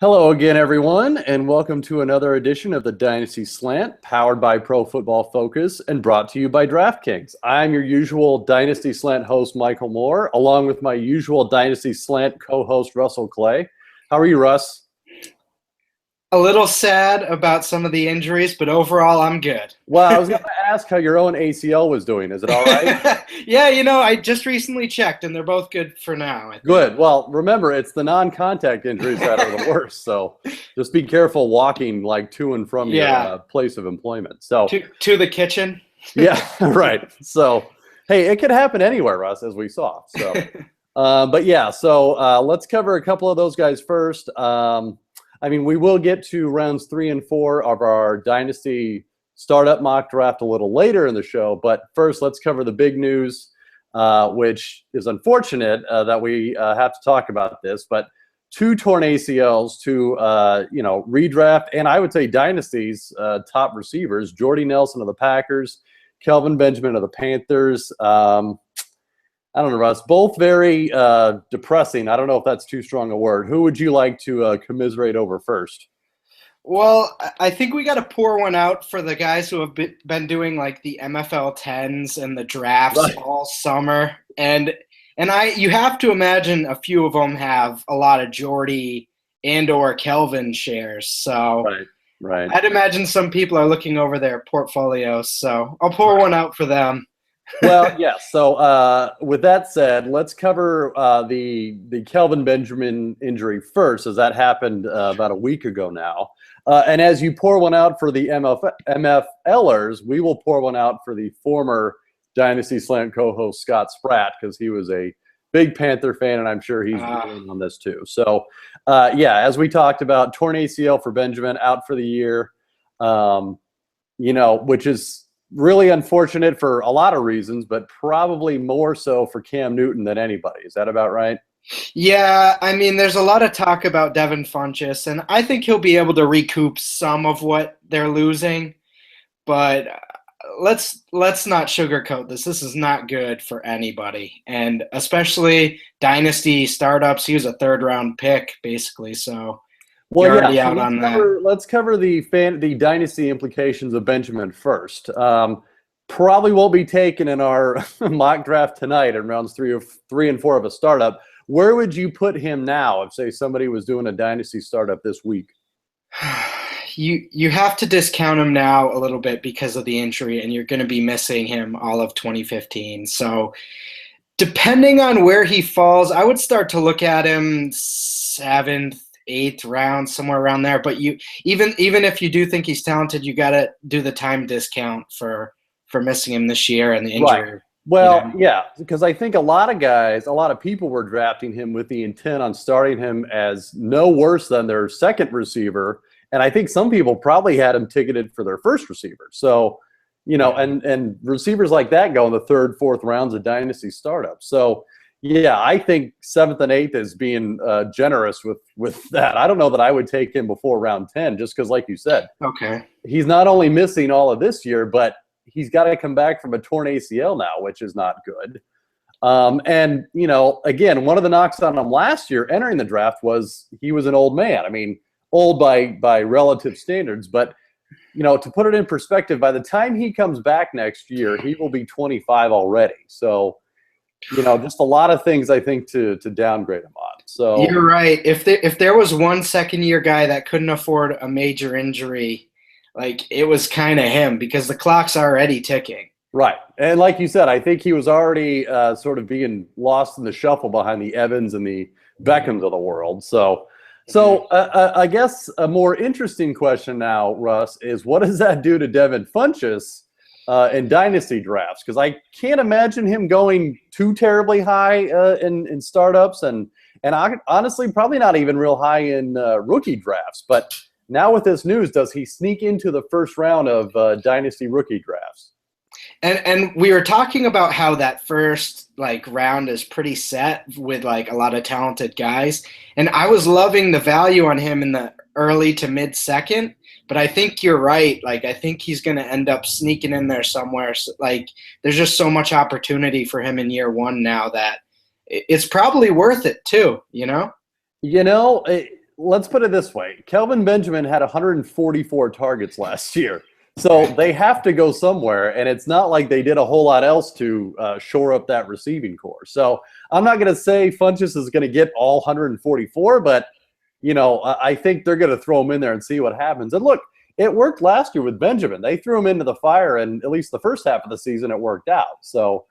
Hello again, everyone, and welcome to another edition of the Dynasty Slant, powered by Pro Football Focus and brought to you by DraftKings. I'm your usual Dynasty Slant host, Michael Moore, along with my usual Dynasty Slant co-host, Russell Clay. How are you, Russ? A little sad about some of the injuries, but overall, I'm good. Well, I was going to ask how your own ACL was doing. Is it all right? Yeah, I just recently checked, and they're both good for now. Good. Well, remember, it's the non-contact injuries that are the worst, so just be careful walking like to and from your place of employment. So to the kitchen. Yeah, right. So, hey, it could happen anywhere, Russ, as we saw. So, let's cover a couple of those guys first. We will get to rounds 3 and 4 of our Dynasty Startup Mock Draft a little later in the show. But first, let's cover the big news, which is unfortunate that we have to talk about this. But 2 torn ACLs to, redraft, and I would say Dynasty's top receivers, Jordy Nelson of the Packers, Kelvin Benjamin of the Panthers. I don't know, Russ. Both very depressing. I don't know if that's too strong a word. Who would you like to commiserate over first? Well, I think we got to pour one out for the guys who have been doing like the MFL 10s and the drafts all summer. And you have to imagine a few of them have a lot of Jordy and or Kelvin shares. So right. I'd imagine some people are looking over their portfolios. So I'll pour one out for them. Well, yeah. So with that said, let's cover the Kelvin Benjamin injury first, as that happened about a week ago now. And as you pour one out for the MFLers, we will pour one out for the former Dynasty Slant co-host Scott Spratt, because he was a big Panther fan, and I'm sure he's in on this too. So, as we talked about, torn ACL for Benjamin, out for the year, which is really unfortunate for a lot of reasons, but probably more so for Cam Newton than anybody. Is that about right? Yeah, there's a lot of talk about Devin Funchess, and I think he'll be able to recoup some of what they're losing. But let's not sugarcoat this. This is not good for anybody, and especially Dynasty startups. He was a third-round pick, basically, so you're already out on that. Let's cover the Dynasty implications of Benjamin first. Probably won't be taken in our mock draft tonight in rounds 3 and 4 of a startup. Where would you put him now if, say, somebody was doing a Dynasty startup this week? You have to discount him now a little bit because of the injury, and you're going to be missing him all of 2015. So depending on where he falls, I would start to look at him 7th, 8th round, somewhere around there. But even if you do think he's talented, you got to do the time discount for missing him this year and the injury. Right. Well, yeah, because I think a lot of people were drafting him with the intent on starting him as no worse than their second receiver. And I think some people probably had him ticketed for their first receiver. So, and receivers like that go in the 3rd, 4th rounds of Dynasty startups. So, yeah, I think 7th and 8th is being generous with that. I don't know that I would take him before round 10, just because, like you said, he's not only missing all of this year, but he's got to come back from a torn ACL now, which is not good. Again, one of the knocks on him last year entering the draft was he was an old man. Old by relative standards, but to put it in perspective, by the time he comes back next year, he will be 25 already. So, just a lot of things I think to downgrade him on. So you're right. If there was one second-year guy that couldn't afford a major injury, like, it was kind of him, because the clock's already ticking. Right. And like you said, I think he was already sort of being lost in the shuffle behind the Evans and the Beckhams of the world. So I guess a more interesting question now, Russ, is what does that do to Devin Funchess in Dynasty drafts? Because I can't imagine him going too terribly high in startups, and honestly, probably not even real high in rookie drafts. But now with this news, does he sneak into the first round of Dynasty rookie drafts? And we were talking about how that first round is pretty set with a lot of talented guys. And I was loving the value on him in the early to mid second, but I think you're right. I think he's going to end up sneaking in there somewhere. There's just so much opportunity for him in year 1 now that it's probably worth it too, let's put it this way. Kelvin Benjamin had 144 targets last year. So they have to go somewhere, and it's not like they did a whole lot else to shore up that receiving core. So I'm not going to say Funchess is going to get all 144, but, I think they're going to throw him in there and see what happens. And look, it worked last year with Benjamin. They threw him into the fire, and at least the first half of the season it worked out. So,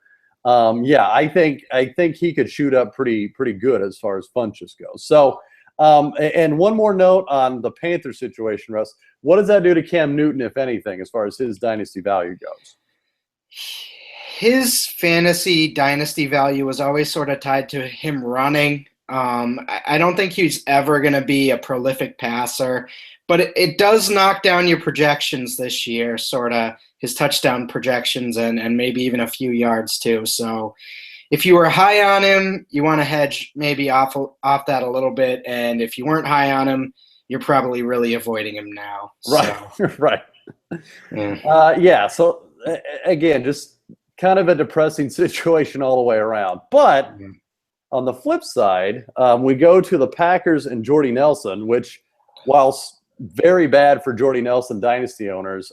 I think he could shoot up pretty good as far as Funchess goes. So, and one more note on the Panther situation, Russ. What does that do to Cam Newton, if anything, as far as his dynasty value goes? His fantasy dynasty value was always sort of tied to him running. I don't think he's ever going to be a prolific passer, but it does knock down your projections this year, sort of his touchdown projections and maybe even a few yards too. So if you were high on him, you want to hedge maybe off that a little bit. And if you weren't high on him, you're probably really avoiding him now. Right, so. right. Yeah. So again, just kind of a depressing situation all the way around. But on the flip side, we go to the Packers and Jordy Nelson, which, whilst very bad for Jordy Nelson dynasty owners,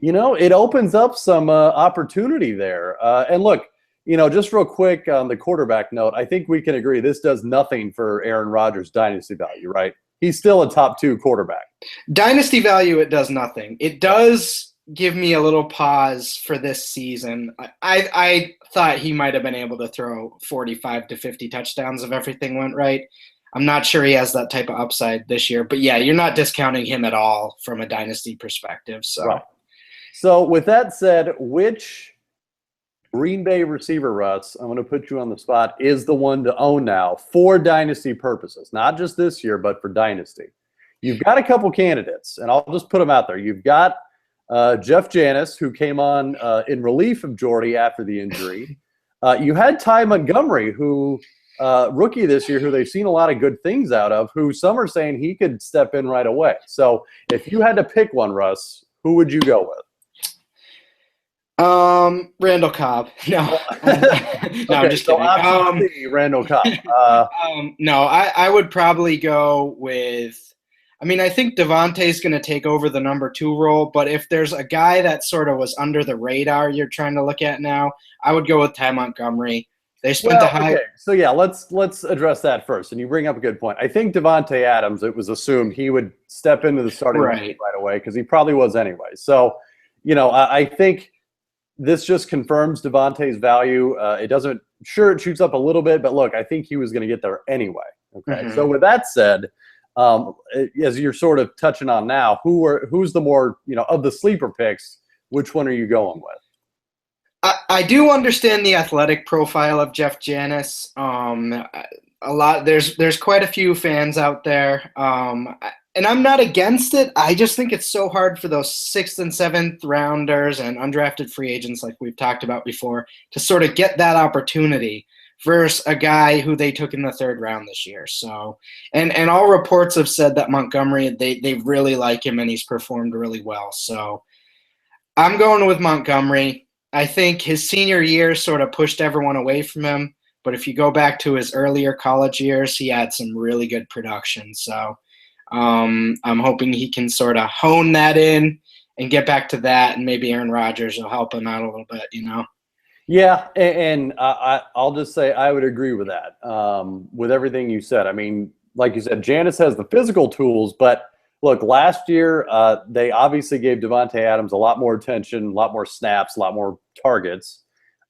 it opens up some opportunity there. And look, just real quick on the quarterback note, I think we can agree this does nothing for Aaron Rodgers' dynasty value, right? He's still a top 2 quarterback. Dynasty value, it does nothing. It does give me a little pause for this season. I thought he might have been able to throw 45 to 50 touchdowns if everything went right. I'm not sure he has that type of upside this year. But, yeah, you're not discounting him at all from a dynasty perspective. So, right. So with that said, which Green Bay receiver, Russ, I'm going to put you on the spot, is the one to own now for dynasty purposes, not just this year, but for dynasty? You've got a couple candidates, and I'll just put them out there. You've got Jeff Janis, who came on in relief of Jordy after the injury. You had Ty Montgomery, who rookie this year, who they've seen a lot of good things out of, who some are saying he could step in right away. So if you had to pick one, Russ, who would you go with? Randall Cobb. No, okay, I'm just so kidding. Randall Cobb. No, I would probably go with. I think Devontae's going to take over the number 2 role, but if there's a guy that sort of was under the radar you're trying to look at now, I would go with Ty Montgomery. They spent the high. Okay. So yeah, let's address that first. And you bring up a good point. I think Devontae Adams, it was assumed he would step into the starting lineup right away because he probably was anyway. So, I think this just confirms Devontae's value. It doesn't, sure, it shoots up a little bit, but look, I think he was going to get there anyway. Okay. Mm-hmm. So with that said, as you're sort of touching on now, who's the more, of the sleeper picks, which one are you going with? I do understand the athletic profile of Jeff Janis. There's quite a few fans out there. And I'm not against it. I just think it's so hard for those 6th and 7th rounders and undrafted free agents, like we've talked about before, to sort of get that opportunity versus a guy who they took in the 3rd round this year. So, and all reports have said that Montgomery, they really like him and he's performed really well. So I'm going with Montgomery. I think his senior year sort of pushed everyone away from him. But if you go back to his earlier college years, he had some really good production. So I'm hoping he can sort of hone that in and get back to that, and maybe Aaron Rodgers will help him out a little bit, Yeah, and I'll just say I would agree with that, with everything you said. Like you said, Janis has the physical tools, but look, last year they obviously gave Devontae Adams a lot more attention, a lot more snaps, a lot more targets.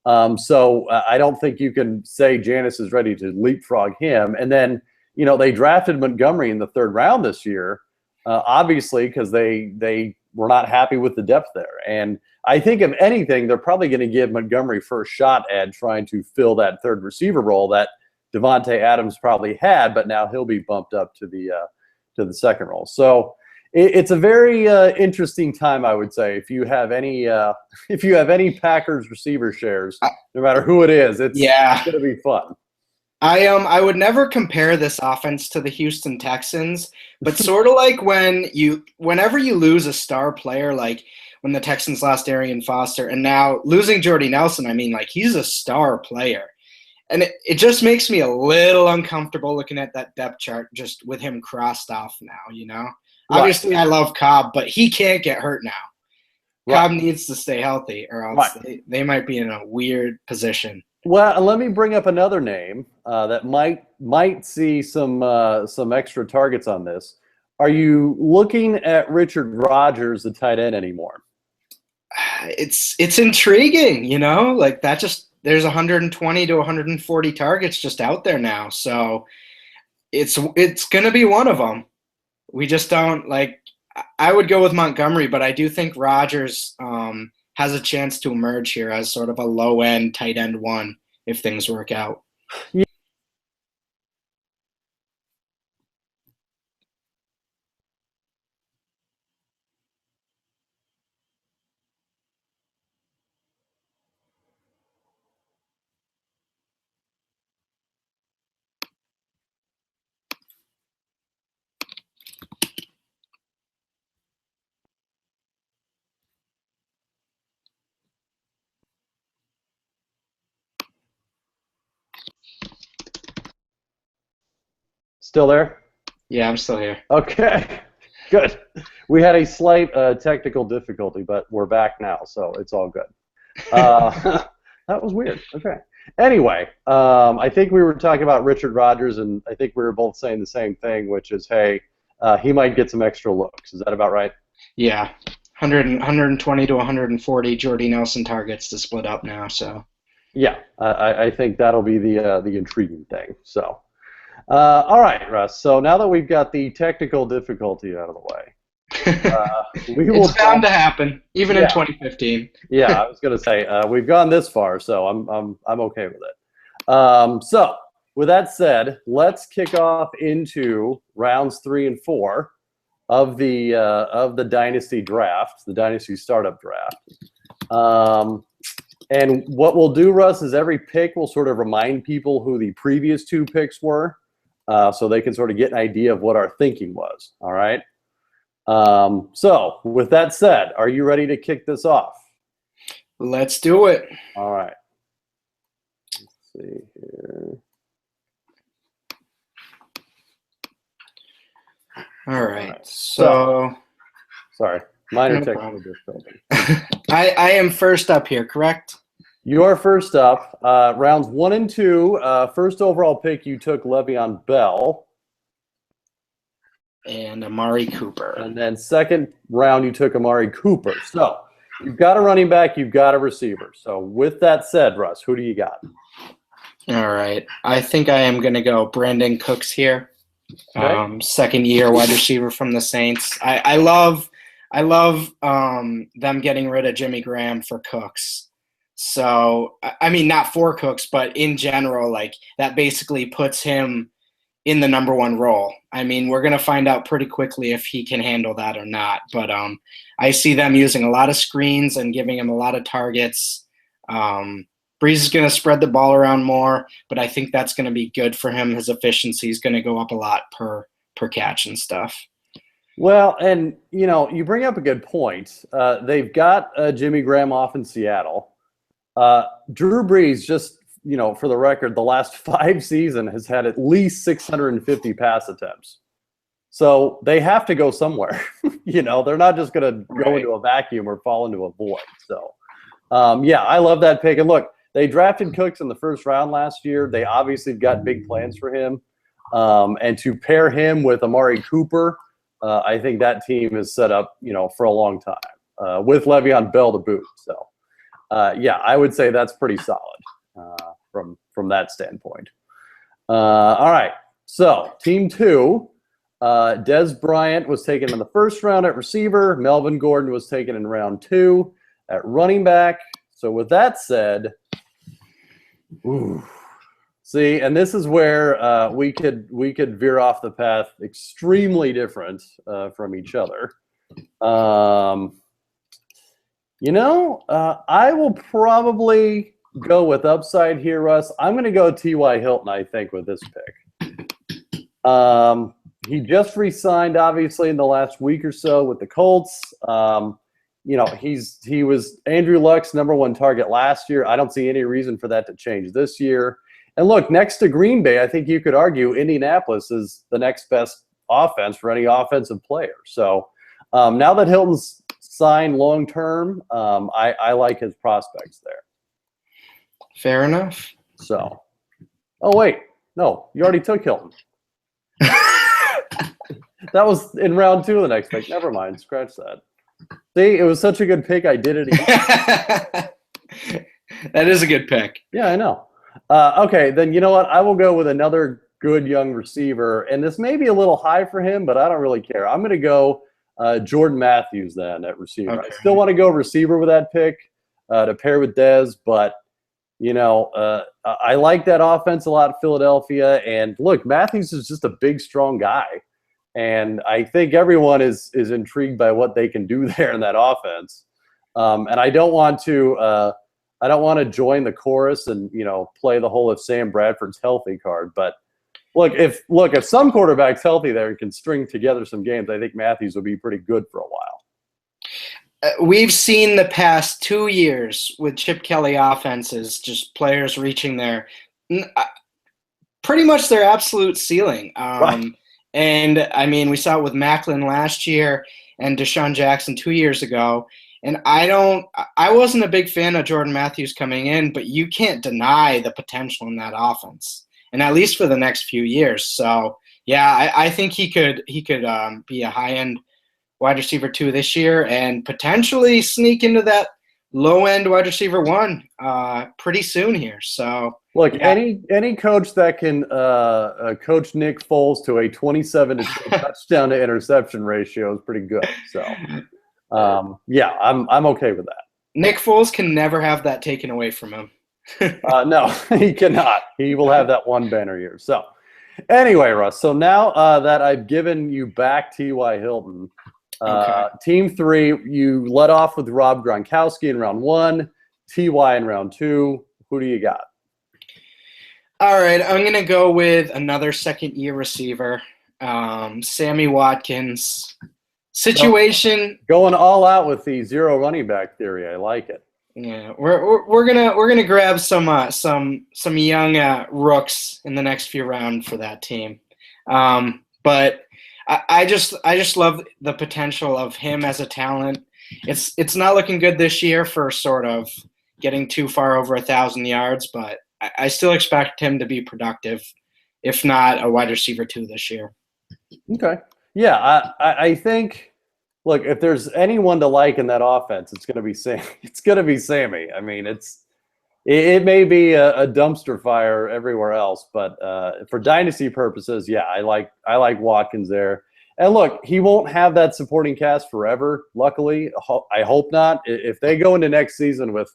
So I don't think you can say Janis is ready to leapfrog him. And then, they drafted Montgomery in the 3rd round this year, obviously, because they were not happy with the depth there. And I think, if anything, they're probably going to give Montgomery first shot at trying to fill that 3rd receiver role that Devontae Adams probably had, but now he'll be bumped up to the 2nd role. So it's a very interesting time, I would say. If you have any Packers receiver shares, no matter who it is, it's going to be fun. I would never compare this offense to the Houston Texans, but sort of like whenever you lose a star player, like when the Texans lost Arian Foster, and now losing Jordy Nelson, he's a star player. And it just makes me a little uncomfortable looking at that depth chart just with him crossed off now, you know? Right. Obviously, I love Cobb, but he can't get hurt now. Right. Cobb needs to stay healthy, or else they might be in a weird position. Well, let me bring up another name that might see some extra targets on this. Are you looking at Richard Rodgers, the tight end, anymore? It's intriguing, you know, like that. Just there's 120 to 140 targets just out there now, so it's going to be one of them. We just don't like. I would go with Montgomery, but I do think Rodgers has a chance to emerge here as sort of a low end tight end one if things work out. Yeah. Still there? Yeah, I'm still here. Okay, good. We had a slight technical difficulty, but we're back now, so it's all good. That was weird. Okay. Anyway, I think we were talking about Richard Rodgers, and I think we were both saying the same thing, which is, hey, he might get some extra looks. Is that about right? Yeah, 120 to 140 Jordy Nelson targets to split up now. So. Yeah, I think that'll be the intriguing thing. So. All right, Russ. So now that we've got the technical difficulty out of the way, it's bound to happen, even in 2015. Yeah, I was going to say we've gone this far, so I'm okay with it. So with that said, let's kick off into rounds 3 and 4 of the Dynasty draft, the Dynasty startup draft. And what we'll do, Russ, is every pick will sort of remind people who the previous 2 picks were. So they can sort of get an idea of what our thinking was. All right. So with that said, are you ready to kick this off? Let's do it. All right. Let's see here. All right. So sorry, minor technical difficulty. I am first up here, correct? You are first up. Rounds 1 and 2. First overall pick, you took Le'Veon Bell. And Amari Cooper. And then second round, you took Amari Cooper. So you've got a running back, you've got a receiver. So with that said, Russ, who do you got? All right. I think I am going to go Brandon Cooks here. Okay. Second year wide receiver from the Saints. I love them getting rid of Jimmy Graham for Cooks. So, I mean, not for Cooks, but in general, like that basically puts him in the number 1 role. I mean, we're going to find out pretty quickly if he can handle that or not. But I see them using a lot of screens and giving him a lot of targets. Breeze is going to spread the ball around more, but I think that's going to be good for him. His efficiency is going to go up a lot per catch and stuff. Well, and, you know, you bring up a good point. They've got Jimmy Graham off in Seattle. Drew Brees, just, you know, for the record, the last 5 seasons has had at least 650 pass attempts. So they have to go somewhere. You know, they're not just going to go into a vacuum or fall into a void. So, yeah, I love that pick. And look, they drafted Cooks in the first round last year. They obviously got big plans for him. And to pair him with Amari Cooper, I think that team is set up, you know, for a long time with Le'Veon Bell to boot. So. Yeah, I would say that's pretty solid from that standpoint. All right, so team 2, Dez Bryant was taken in the first round at receiver. Melvin Gordon was taken in round 2 at running back. So with that said, see, and this is where we could veer off the path extremely different from each other. You know, I will probably go with upside here, Russ. I'm going to go T.Y. Hilton, I think, with this pick. He just re-signed, obviously, in the last week or so with the Colts. You know, he was Andrew Luck's number 1 target last year. I don't see any reason for that to change this year. And look, next to Green Bay, I think you could argue Indianapolis is the next best offense for any offensive player. So now that Hilton's signed long term, I like his prospects there. Fair enough. So, oh wait, no, you already took Hilton. That was in round 2 of the next pick. Never mind, scratch that. See, it was such a good pick. I did it again. That is a good pick. Yeah, I know. Okay, then you know what? I will go with another good young receiver, and this may be a little high for him, but I don't really care. I'm going to go Jordan Matthews then at receiver. Okay. I still want to go receiver with that pick to pair with Dez, but I like that offense a lot, Philadelphia. And look, Matthews is just a big, strong guy. And I think everyone is intrigued by what they can do there in that offense. And I don't want to join the chorus and play the whole if Sam Bradford's healthy card. But if some quarterback's healthy there and can string together some games, I think Matthews will be pretty good for a while. We've seen the past 2 years with Chip Kelly offenses, just players reaching pretty much their absolute ceiling. Right. And, I mean, we saw it with Macklin last year and Deshaun Jackson 2 years ago. And I wasn't a big fan of Jordan Matthews coming in, but you can't deny the potential in that offense, and at least for the next few years. So, yeah, I think he could be a high-end wide receiver 2 this year and potentially sneak into that low-end wide receiver 1 pretty soon here. So, look, yeah. any coach that can coach Nick Foles to a 27-2 touchdown to interception ratio is pretty good. So, yeah, I'm okay with that. Nick Foles can never have that taken away from him. No, he cannot. He will have that one banner year. So, anyway, Russ. So now that I've given you back T.Y. Hilton, Okay. Team 3, you led off with Rob Gronkowski in round 1, T.Y. in round 2. Who do you got? All right, I'm going to go with another second-year receiver, Sammy Watkins. Situation going all out with the zero running back theory. I like it. Yeah, we're gonna grab some young rooks in the next few rounds for that team, but I just love the potential of him as a talent. It's not looking good this year for sort of getting too far over 1,000 yards, but I still expect him to be productive, if not a wide receiver 2 this year. Okay. Yeah, I think. Look, if there's anyone to like in that offense, it's going to be Sam. It's going to be Sammy. I mean, it may be a dumpster fire everywhere else, but for dynasty purposes, yeah, I like Watkins there. And look, he won't have that supporting cast forever. Luckily, I hope not. If they go into next season with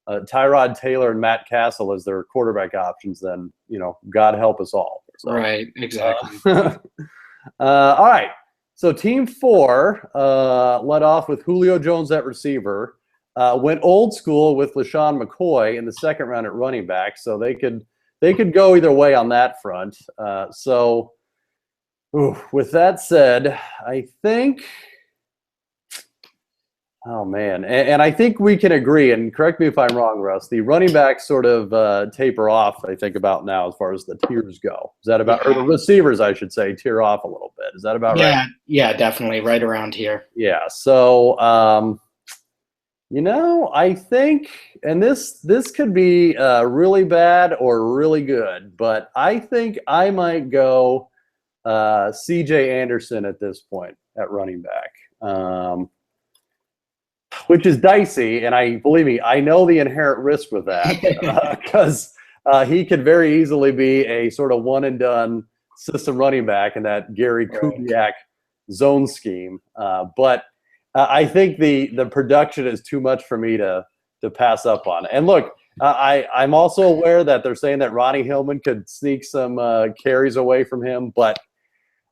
Tyrod Taylor and Matt Castle as their quarterback options, then God help us all. So, right, exactly. All right. So Team 4 led off with Julio Jones at receiver, went old school with LaShawn McCoy in the second round at running back. So they could go either way on that front. With that said, I think – oh, man. And I think we can agree, and correct me if I'm wrong, Russ, the running backs sort of taper off, I think, about now as far as the tiers go. Is that about – or the receivers, I should say, tear off a little bit. Is that about right? Yeah, definitely. Right around here. Yeah. So, I think – and this could be really bad or really good, but I think I might go C.J. Anderson at this point at running back. Which is dicey, and believe me, I know the inherent risk with that because he could very easily be a sort of one-and-done system running back in that Gary Kubiak zone scheme. But I think the production is too much for me to pass up on. And look, I'm also aware that they're saying that Ronnie Hillman could sneak some carries away from him, but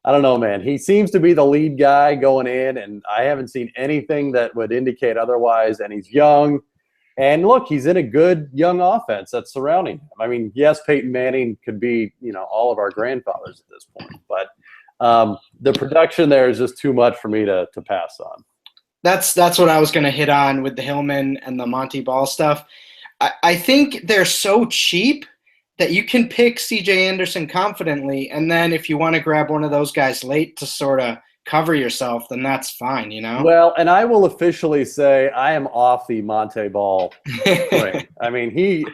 I don't know, man. He seems to be the lead guy going in, and I haven't seen anything that would indicate otherwise. And he's young. And look, he's in a good young offense that's surrounding him. I mean, yes, Peyton Manning could be, all of our grandfathers at this point. But the production there is just too much for me to pass on. That's what I was going to hit on with the Hillman and the Monty Ball stuff. I think they're so cheap that you can pick C.J. Anderson confidently, and then if you want to grab one of those guys late to sort of cover yourself, then that's fine, you know? Well, and I will officially say I am off the Monte Ball train. I mean, he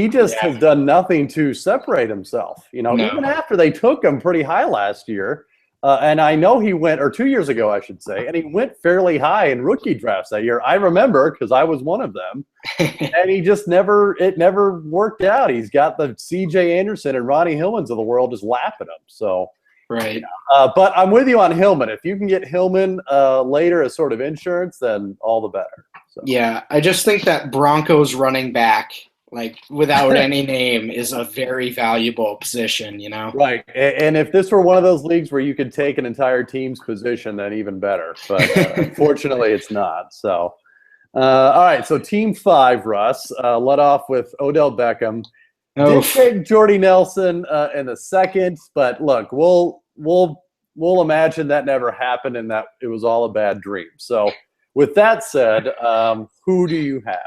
just has done nothing to separate himself. You know, even after they took him pretty high last year, and I know he went, or 2 years ago, I should say, and he went fairly high in rookie drafts that year. I remember because I was one of them, and he just it never worked out. He's got the C.J. Anderson and Ronnie Hillmans of the world just lapping him. So, right. But I'm with you on Hillman. If you can get Hillman later as sort of insurance, then all the better. So. Yeah, I just think that Broncos running back, like without any name, is a very valuable position, you know? Right. And if this were one of those leagues where you could take an entire team's position, then even better. But unfortunately, it's not. So, all right. So team 5, Russ, led off with Odell Beckham. Did take Jordy Nelson in the second, but look, we'll imagine that never happened and that it was all a bad dream. So with that said, who do you have?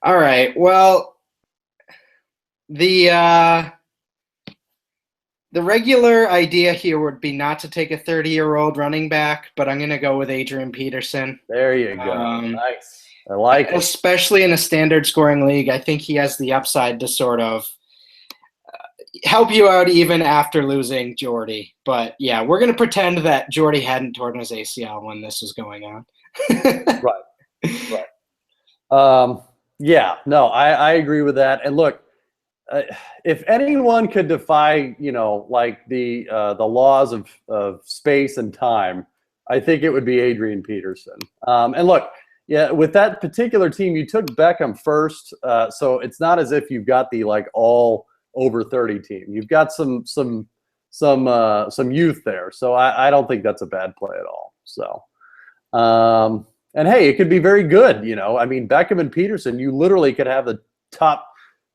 All right. Well, the regular idea here would be not to take a 30-year-old running back, but I'm going to go with Adrian Peterson. There you go. Nice. I like it. Especially in a standard scoring league, I think he has the upside to sort of help you out even after losing Jordy. But, yeah, we're going to pretend that Jordy hadn't torn his ACL when this was going on. Right. Yeah, no, I agree with that. And look, if anyone could defy, you know, like the laws of space and time, I think it would be Adrian Peterson. And look, yeah, with that particular team, you took Beckham first, so it's not as if you've got the like all over 30 team. You've got some youth there, so I don't think that's a bad play at all. So. And hey, it could be very good, you know. I mean, Beckham and Peterson, you literally could have the top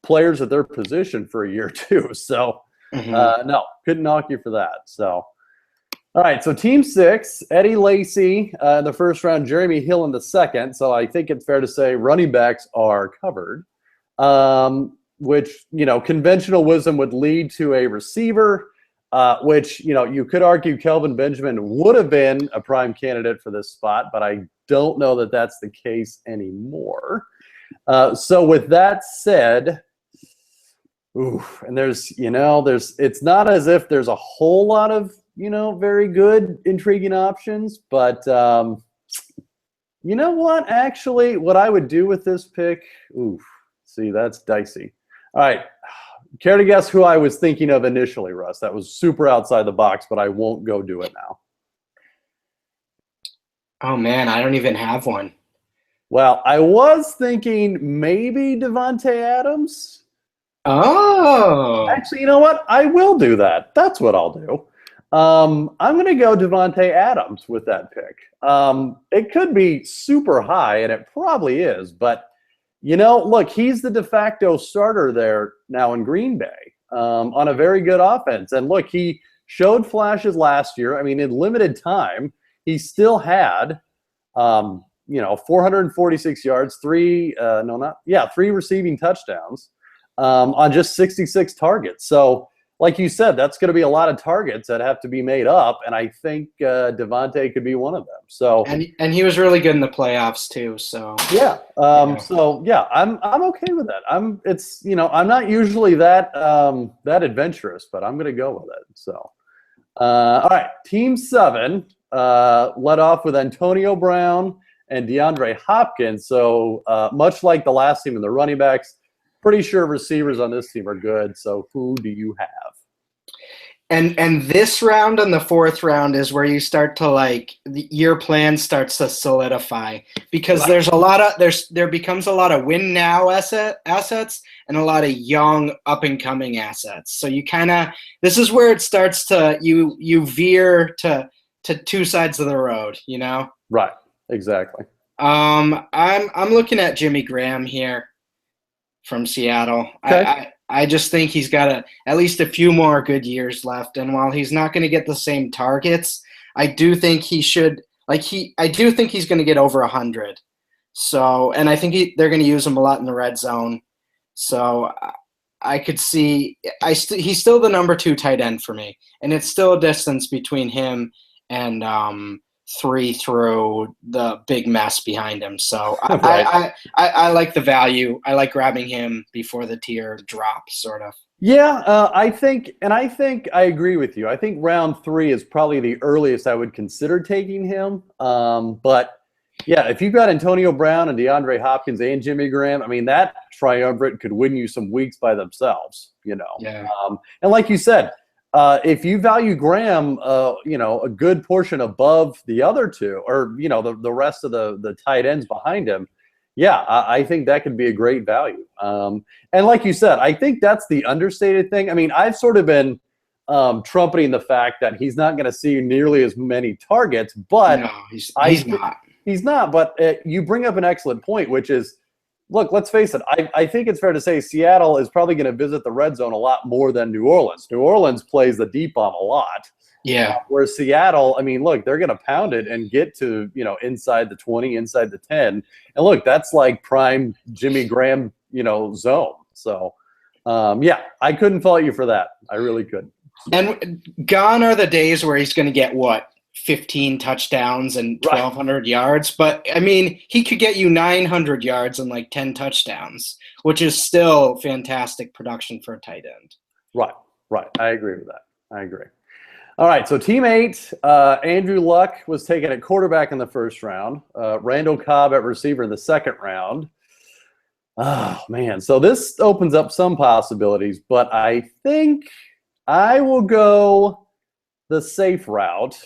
players at their position for a year too. So, no, couldn't knock you for that. So, all right. So, team 6, Eddie Lacy in the first round, Jeremy Hill in the second. So, I think it's fair to say running backs are covered, which, you know, conventional wisdom would lead to a receiver. Which, you know, you could argue Kelvin Benjamin would have been a prime candidate for this spot, but I don't know that that's the case anymore. So with that said, and it's not as if there's a whole lot of, you know, very good, intriguing options, but you know what? Actually, what I would do with this pick, see, that's dicey. All right. Care to guess who I was thinking of initially, Russ? That was super outside the box, but I won't go do it now. Oh, man, I don't even have one. Well, I was thinking maybe Devontae Adams. Oh. Actually, you know what? I will do that. That's what I'll do. I'm going to go Devontae Adams with that pick. It could be super high, and it probably is, but you know, look, he's the de facto starter there now in Green Bay on a very good offense. And look, he showed flashes last year. I mean, in limited time, he still had, 446 yards, 3 receiving touchdowns on just 66 targets. So, like you said, that's going to be a lot of targets that have to be made up, and I think Devontae could be one of them. So, and he was really good in the playoffs too. So yeah, I'm okay with that. I'm not usually that adventurous, but I'm going to go with it. So, all right, Team 7 led off with Antonio Brown and DeAndre Hopkins. So much like the last team in the running backs, pretty sure receivers on this team are good. So who do you have? And this round and the 4th round is where you start to your plan starts to solidify, because there becomes a lot of win now assets and a lot of young up and coming assets. So you this is where it starts to you veer to two sides of the road, you know? Right. Exactly. I'm looking at Jimmy Graham here from Seattle. Okay. I just think he's got at least a few more good years left, and while he's not going to get the same targets, I do think he should. I do think he's going to get over 100. So, and I think they're going to use him a lot in the red zone. So, I could see he's still the number 2 tight end for me, and it's still a distance between him and 3 through the big mess behind him. So Right. I like the value. I like grabbing him before the tier drops, sort of. Yeah, I think I agree with you. I think round 3 is probably the earliest I would consider taking him. But yeah, if you've got Antonio Brown and DeAndre Hopkins and Jimmy Graham, I mean, that triumvirate could win you some weeks by themselves, you know. Yeah. And like you said, if you value Graham, a good portion above the other two, or the rest of the tight ends behind him, yeah, I think that could be a great value. And like you said, I think that's the understated thing. I mean, I've sort of been trumpeting the fact that he's not going to see nearly as many targets, but no, he's not. He's not. But you bring up an excellent point, which is, look, let's face it. I think it's fair to say Seattle is probably going to visit the red zone a lot more than New Orleans. New Orleans plays the deep bomb a lot. Yeah. Whereas Seattle, I mean, look, they're going to pound it and get to, inside the 20, inside the 10. And look, that's like prime Jimmy Graham, zone. So, yeah, I couldn't fault you for that. I really couldn't. And gone are the days where he's going to get 15 touchdowns and 1,200 yards. But, I mean, he could get you 900 yards and like 10 touchdowns, which is still fantastic production for a tight end. Right. I agree with that. I agree. All right, so Team 8, Andrew Luck was taken at quarterback in the first round. Randall Cobb at receiver in the second round. Oh, man. So this opens up some possibilities, but I think I will go the safe route.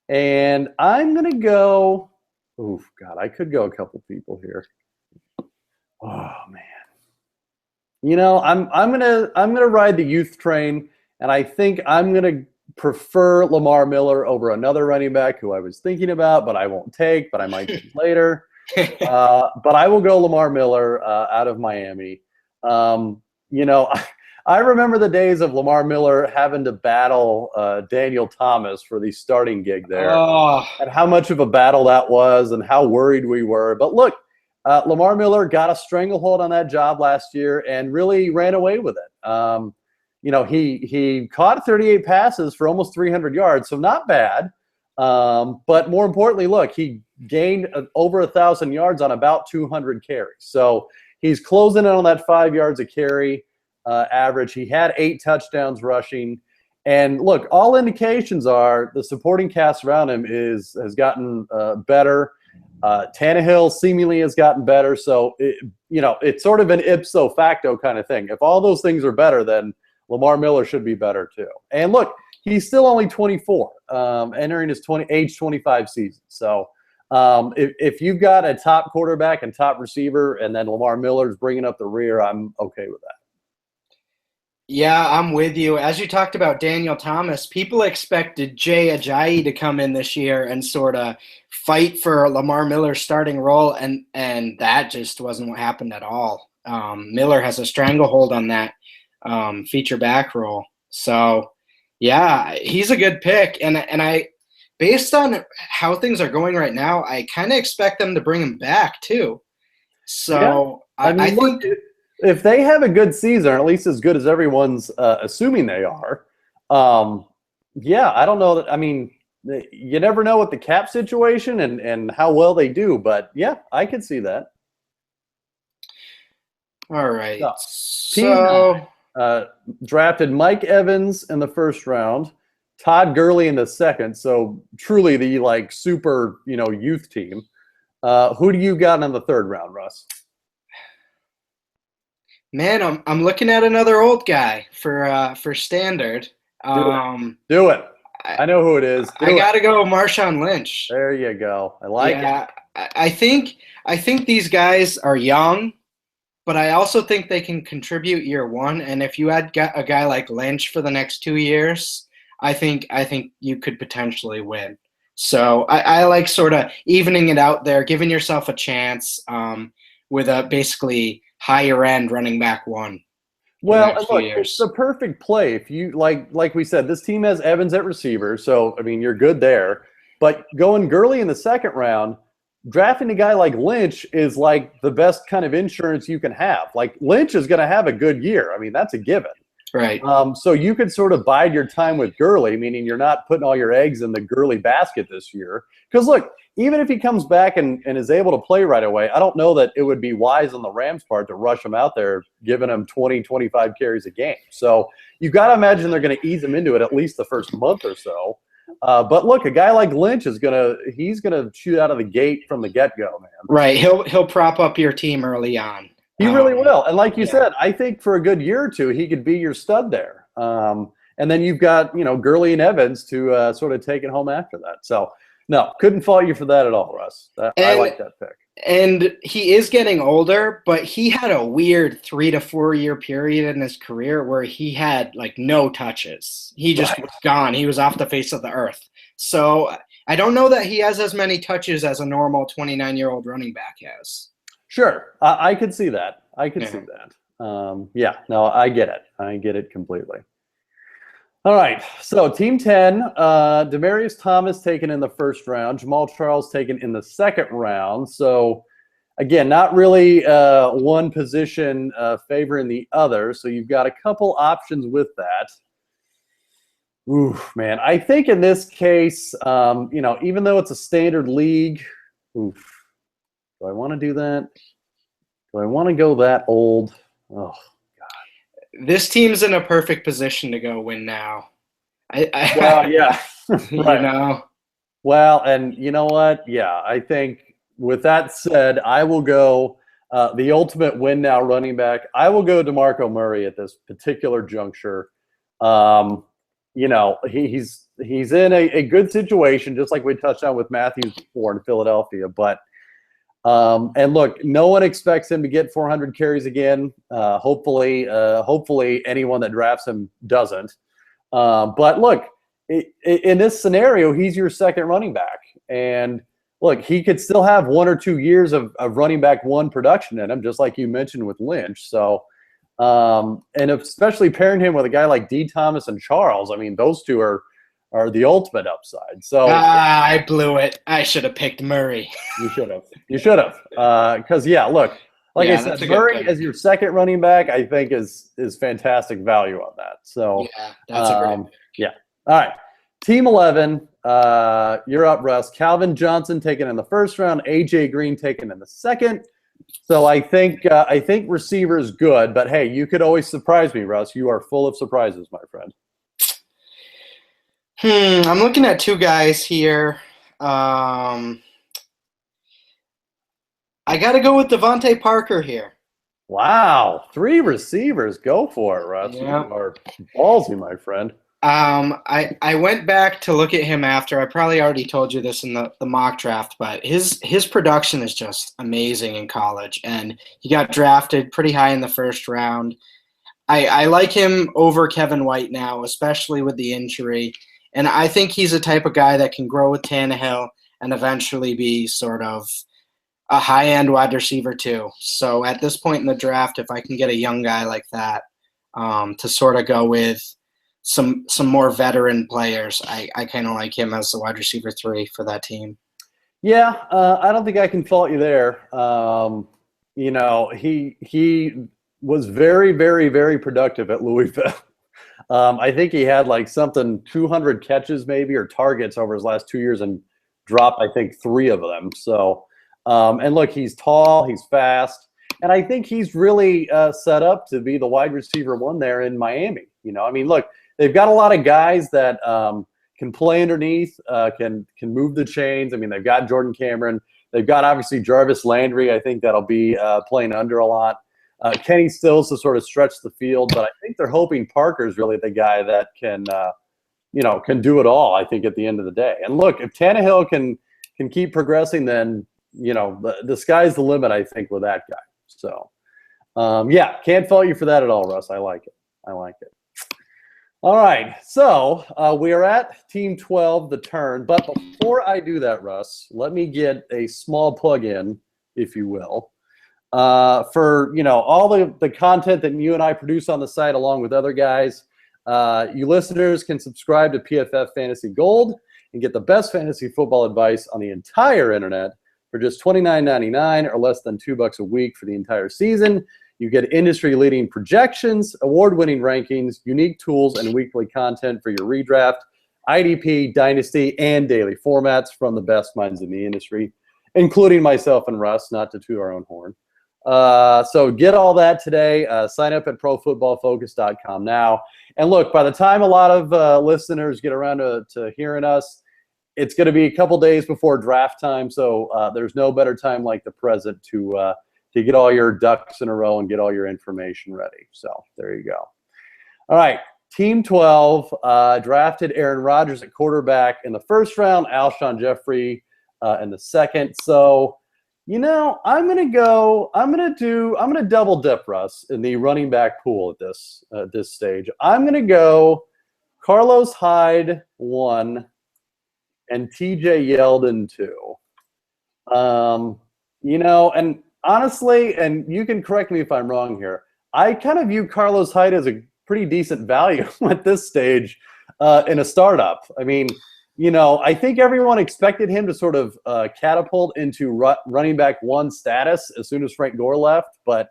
And I'm going to go – oh, God, I could go a couple people here. Oh, man. I'm gonna ride the youth train, and I think I'm going to prefer Lamar Miller over another running back who I was thinking about, but I won't take, but I might take later. But I will go Lamar Miller out of Miami. I remember the days of Lamar Miller having to battle Daniel Thomas for the starting gig there, and how much of a battle that was and how worried we were. But look, Lamar Miller got a stranglehold on that job last year and really ran away with it. He caught 38 passes for almost 300 yards, so not bad. But more importantly, look, he gained over 1,000 yards on about 200 carries. So he's closing in on that 5 yards a carry average. He had 8 touchdowns rushing. And look, all indications are the supporting cast around him has gotten better. Tannehill seemingly has gotten better. So, it's sort of an ipso facto kind of thing. If all those things are better, then Lamar Miller should be better too. And look, he's still only 24, entering his age 25 season. So if you've got a top quarterback and top receiver, and then Lamar Miller's bringing up the rear, I'm okay with that. Yeah, I'm with you. As you talked about Daniel Thomas, people expected Jay Ajayi to come in this year and sort of fight for Lamar Miller's starting role, and that just wasn't what happened at all. Miller has a stranglehold on that feature back role. So, yeah, he's a good pick. And I, based on how things are going right now, I kind of expect them to bring him back too. So, yeah. I think if they have a good season, or at least as good as everyone's assuming they are, yeah, I don't know that. I mean, you never know with the cap situation and how well they do, but yeah, I could see that. All right. So drafted Mike Evans in the first round, Todd Gurley in the second. So truly the super, youth team. Who do you got in the third round, Russ? Man, I'm looking at another old guy for standard. Do it. I know who it is. I gotta go Marshawn Lynch. There you go. I like it. I think these guys are young, but I also think they can contribute year one. And if you had a guy like Lynch for the next 2 years, I think you could potentially win. So I like sort of evening it out there, giving yourself a chance with a basically higher end running back one. Well, look, it's the perfect play. If you like we said, this team has Evans at receiver, so I mean you're good there. But going Gurley in the second round, drafting a guy like Lynch is like the best kind of insurance you can have. Like Lynch is going to have a good year. I mean, that's a given. Right. So you could sort of bide your time with Gurley, meaning you're not putting all your eggs in the Gurley basket this year. Because look, even if he comes back and is able to play right away, I don't know that it would be wise on the Rams' part to rush him out there, giving him 20, 25 carries a game. So you've got to imagine they're going to ease him into it at least the first month or so. But look, a guy like Lynch he's gonna shoot out of the gate from the get-go, man. Right. He'll prop up your team early on. He really will. And like you said, I think for a good year or two, he could be your stud there. And then you've got, Gurley and Evans to sort of take it home after that. So, no, couldn't fault you for that at all, Russ. I like that pick. And he is getting older, but he had a weird 3 to 4 year period in his career where he had like no touches. He just was gone. He was off the face of the earth. So I don't know that he has as many touches as a normal 29-year-old running back has. Sure. I could see that. I could see that. No, I get it. I get it completely. All right. So team 10, Demaryius Thomas taken in the first round, Jamal Charles taken in the second round. So again, not really one position favoring the other. So you've got a couple options with that. Oof, man. I think in this case, even though it's a standard league, do I want to do that? Do I want to go that old? Oh, God. This team's in a perfect position to go win now. Well, yeah. Right. Well, and you know what? Yeah, I think with that said, I will go the ultimate win now running back. I will go DeMarco Murray at this particular juncture. He's in a good situation, just like we touched on with Matthews before in Philadelphia, but and look, no one expects him to get 400 carries again. Hopefully anyone that drafts him doesn't. But look, in this scenario, he's your second running back. And look, he could still have 1 or 2 years of running back one production in him, just like you mentioned with Lynch. So, and especially pairing him with a guy like D. Thomas and Charles, I mean, those two are the ultimate upside. So I blew it. I should have picked Murray. You should have. Because look, like I said, Murray as your second running back, I think is fantastic value on that. So that's a great pick. All right. Team 11, you're up, Russ. Calvin Johnson taken in the first round, AJ Green taken in the second. So I think receiver is good, but hey, you could always surprise me, Russ. You are full of surprises, my friend. I'm looking at two guys here. I got to go with Devontae Parker here. Wow. 3 receivers. Go for it, Russ. Yeah. You are ballsy, my friend. I went back to look at him after. I probably already told you this in the mock draft, but his production is just amazing in college, and he got drafted pretty high in the first round. I like him over Kevin White now, especially with the injury. And I think he's a type of guy that can grow with Tannehill and eventually be sort of a high-end wide receiver too. So at this point in the draft, if I can get a young guy like that to sort of go with some more veteran players, I kind of like him as the wide receiver 3 for that team. Yeah, I don't think I can fault you there. He was very, very, very productive at Louisville. I think he had like something 200 catches maybe or targets over his last 2 years and dropped, I think, 3 of them. So, and look, he's tall, he's fast, and I think he's really set up to be the wide receiver 1 there in Miami. I mean, look, they've got a lot of guys that can play underneath, can move the chains. I mean, they've got Jordan Cameron. They've got, obviously, Jarvis Landry. I think that'll be playing under a lot. Kenny Stills to sort of stretch the field, but I think they're hoping Parker's really the guy that can do it all, I think, at the end of the day. And look, if Tannehill can keep progressing, then, the sky's the limit, I think, with that guy. So, can't fault you for that at all, Russ. I like it. All right, so we are at Team 12, the turn. But before I do that, Russ, let me get a small plug-in, if you will, for all the content that you and I produce on the site, along with other guys. You listeners can subscribe to PFF Fantasy Gold and get the best fantasy football advice on the entire internet for just $29.99 or less than $2 a week for the entire season. You get industry-leading projections, award-winning rankings, unique tools, and weekly content for your redraft, IDP, Dynasty, and daily formats from the best minds in the industry, including myself and Russ, not to toot our own horn. So get all that today. Sign up at profootballfocus.com now. And look, by the time a lot of listeners get around to hearing us, it's going to be a couple days before draft time. So there's no better time like the present to get all your ducks in a row and get all your information ready. So there you go. All right. Team 12 drafted Aaron Rodgers at quarterback in the first round, Alshon Jeffrey in the second. So, I'm going to double dip, Russ, in the running back pool at this stage. I'm going to go Carlos Hyde 1 and TJ Yeldon 2. And honestly, and you can correct me if I'm wrong here, I kind of view Carlos Hyde as a pretty decent value at this stage in a startup. I mean, I think everyone expected him to sort of catapult into running back 1 status as soon as Frank Gore left. But,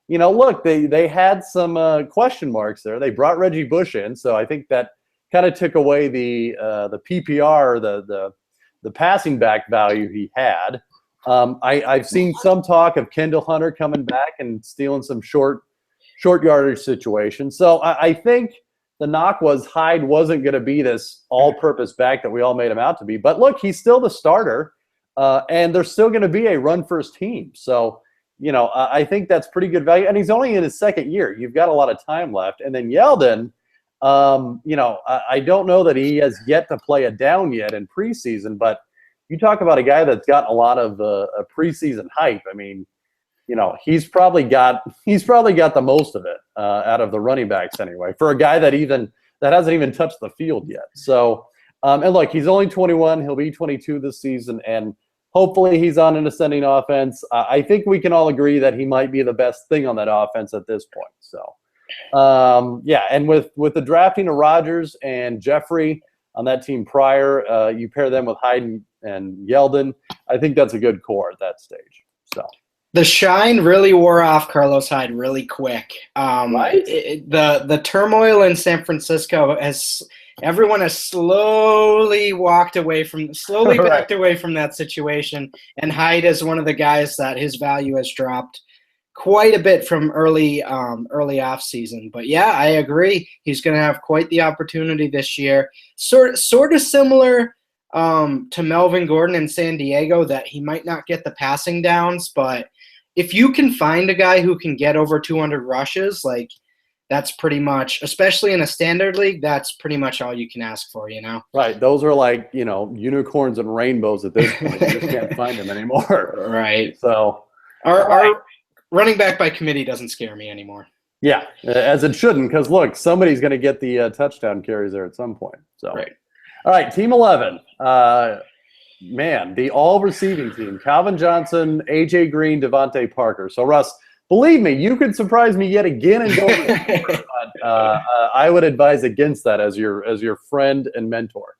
look, they had some question marks there. They brought Reggie Bush in, so I think that kind of took away the PPR, the passing back value he had. I've seen some talk of Kendall Hunter coming back and stealing some short yardage situations. So I think the knock was Hyde wasn't going to be this all-purpose back that we all made him out to be. But look, he's still the starter, and there's still going to be a run-first team. So, I think that's pretty good value. And he's only in his second year. You've got a lot of time left. And then Yeldon, I don't know that he has yet to play a down yet in preseason, but you talk about a guy that's got a lot of a preseason hype. I mean, he's probably got the most of it out of the running backs anyway, for a guy that hasn't even touched the field yet. So, and look, he's only 21. He'll be 22 this season, and hopefully he's on an ascending offense. I think we can all agree that he might be the best thing on that offense at this point. So, and with the drafting of Rodgers and Jeffrey on that team prior, you pair them with Hyde and Yeldon. I think that's a good core at that stage. So. The shine really wore off Carlos Hyde really quick. Right? The turmoil in San Francisco everyone has slowly backed away from that situation. And Hyde is one of the guys that his value has dropped quite a bit from early off season. But yeah, I agree. He's going to have quite the opportunity this year. Sort of similar to Melvin Gordon in San Diego, that he might not get the passing downs, but if you can find a guy who can get over 200 rushes, like that's pretty much, especially in a standard league, that's pretty much all you can ask for, Right. Those are like, unicorns and rainbows at this point. You just can't find them anymore. Right. So our running back by committee doesn't scare me anymore. Yeah, as it shouldn't, because look, somebody's going to get the touchdown carries there at some point. So, right. All right, Team 11. The all-receiving team. Calvin Johnson, A.J. Green, Devontae Parker. So, Russ, believe me, you could surprise me yet again and go but I would advise against that as your friend and mentor.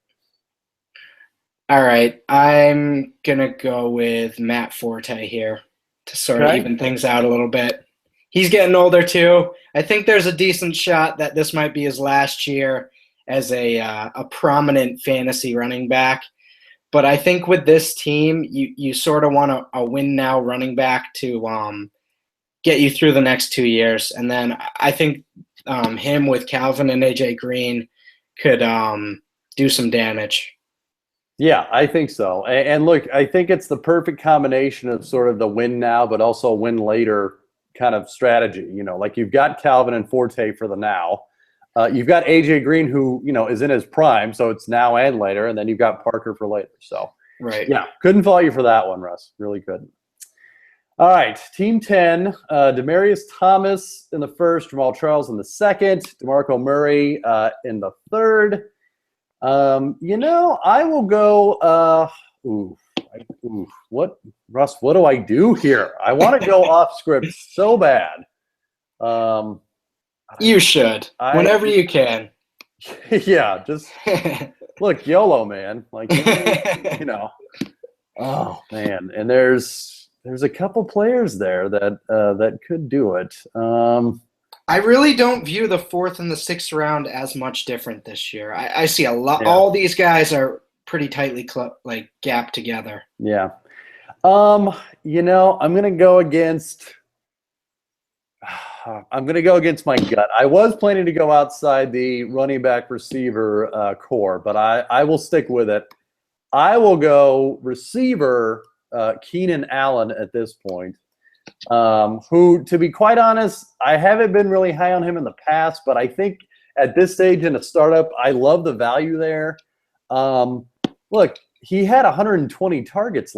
All right, I'm going to go with Matt Forte here to sort of even things out a little bit. He's getting older too. I think there's a decent shot that this might be his last year as a prominent fantasy running back. But I think with this team, you sort of want a win now running back to get you through the next 2 years. And then I think him with Calvin and AJ Green could do some damage. Yeah, I think so. And look, I think it's the perfect combination of sort of the win now, but also win later kind of strategy. Like you've got Calvin and Forte for the now. You've got AJ Green, who, is in his prime, so it's now and later, and then you've got Parker for later. So, right. Yeah, couldn't fault you for that one, Russ. Really couldn't. All right, Team 10, Demaryius Thomas in the first, Jamal Charles in the second, DeMarco Murray in the third. I will go Russ, what do I do here? I want to go off script so bad. You should, whenever you can. Yeah, just look, YOLO, man. Like, Oh man, and there's a couple players there that could do it. I really don't view the fourth and the sixth round as much different this year. I see a lot. Yeah. All these guys are pretty tightly like gapped together. Yeah. I'm gonna go against. I'm gonna go against my gut. I was planning to go outside the running back receiver core, but I will stick with it. I will go receiver Keenan Allen at this point. Who, to be quite honest, I haven't been really high on him in the past, but I think at this stage in a startup, I love the value there. Look, he had 120 targets